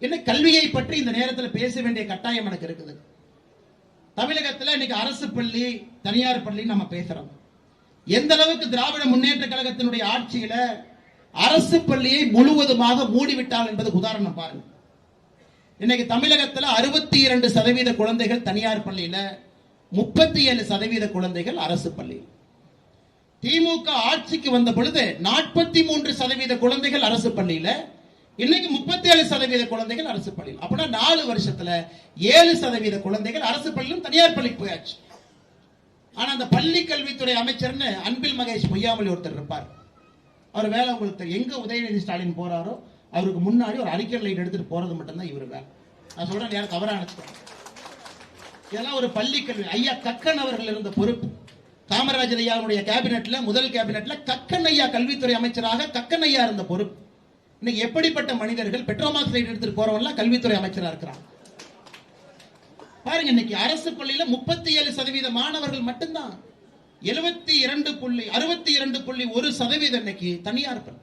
என்ன கல்வியை பற்றி இந்த நேரத்தில் பேச வேண்டிய கட்டாயம் எனக்கு இருக்குது. தமிழகத்தில் இன்னைக்கு அரசு பள்ளி தனியார் பள்ளி நம்ம பேசுறோம். எந்த அளவுக்கு திராவிட முன்னேற்ற கழகத்தினுடைய ஆட்சியில அரசு பள்ளியை முழுவதுமாக மூடிவிட்டால் என்பது உதாரணம் பாருங்க. இன்னைக்கு தமிழகத்தில் 62% குழந்தைகள் தனியார் பள்ளியில, 37% குழந்தைகள் அரசு பள்ளி. திமுக ஆட்சிக்கு வந்த பொழுது 43% குழந்தைகள் அரசு பள்ளியில, இன்னைக்கு 37% குழந்தைகள் அரசு பள்ளியில். அப்படின்னா 4 வருஷத்துல 7% குழந்தைகள் அரசு பள்ளியிலும் தனியார் பள்ளிக்கு போயாச்சு. ஆனா அந்த பள்ளி கல்வித்துறை அமைச்சர்னு அன்பில் மகேஷ் பொய்யாமொழி ஒருத்தர் இருப்பார். அவர் வேலை உங்களுக்கு எங்க உதயநிதி ஸ்டாலின் போறாரோ அவருக்கு முன்னாடி ஒரு அறிக்கை லைட் எடுத்துட்டு போறது மட்டும்தான் இவர் வேலை. நான் சொல்றேன், யாரும் தவறா நினைச்சுக்கோங்க. இதெல்லாம் ஒரு பள்ளி கல்வி. ஐயா கக்கன் அவர்கள் இருந்த பொறுப்பு. காமராஜர் ஐயாவுடைய கேபினெட்ல, முதல் கேபினெட்ல கக்கன் ஐயா கல்வித்துறை அமைச்சராக கக்கன் ஐயா இருந்த பொறுப்பு. இன்னைக்கு எப்படிப்பட்ட மனிதர்கள் பெட்ரோமாக்ஸ் லைட் எடுத்துட்டு போறவங்க கல்வித்துறை அமைச்சரா இருக்கிறாங்க பாருங்க. இன்னைக்கு அரசு பள்ளியில 37% மாணவர்கள் மட்டும்தான், 62.1% இன்னைக்கு தனியார் பள்ளி.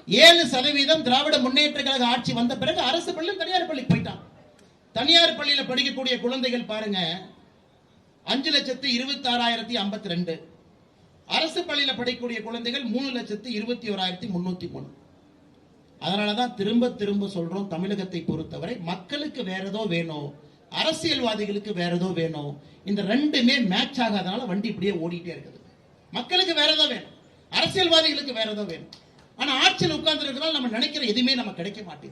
7% திராவிட முன்னேற்ற கழக ஆட்சி வந்த பிறகு அரசு பள்ளியில் தனியார் பள்ளிக்கு போயிட்டான். தனியார் பள்ளியில படிக்கக்கூடிய குழந்தைகள் பாருங்க 5,26,052. அரசு பள்ளியில படிக்கக்கூடிய குழந்தைகள் 3,21,303. அதனாலதான் திரும்ப திரும்ப சொல்றோம், தமிழகத்தை பொறுத்தவரை மக்களுக்கு வேற ஏதோ வேணும், அரசியல்வாதிகளுக்கு வேற ஏதோ வேணும். இந்த ரெண்டுமே மேட்ச் ஆகாதனால வண்டி இப்படியே ஓடிட்டே இருக்குது. மக்களுக்கு வேற ஏதோ வேணும், அரசியல்வாதிகளுக்கு வேற ஏதோ வேணும். ஆனா ஆட்சியில் உட்கார்ந்து இருக்கிறதால நம்ம நினைக்கிற எதுவுமே நமக்கு கிடைக்க மாட்டேங்குது.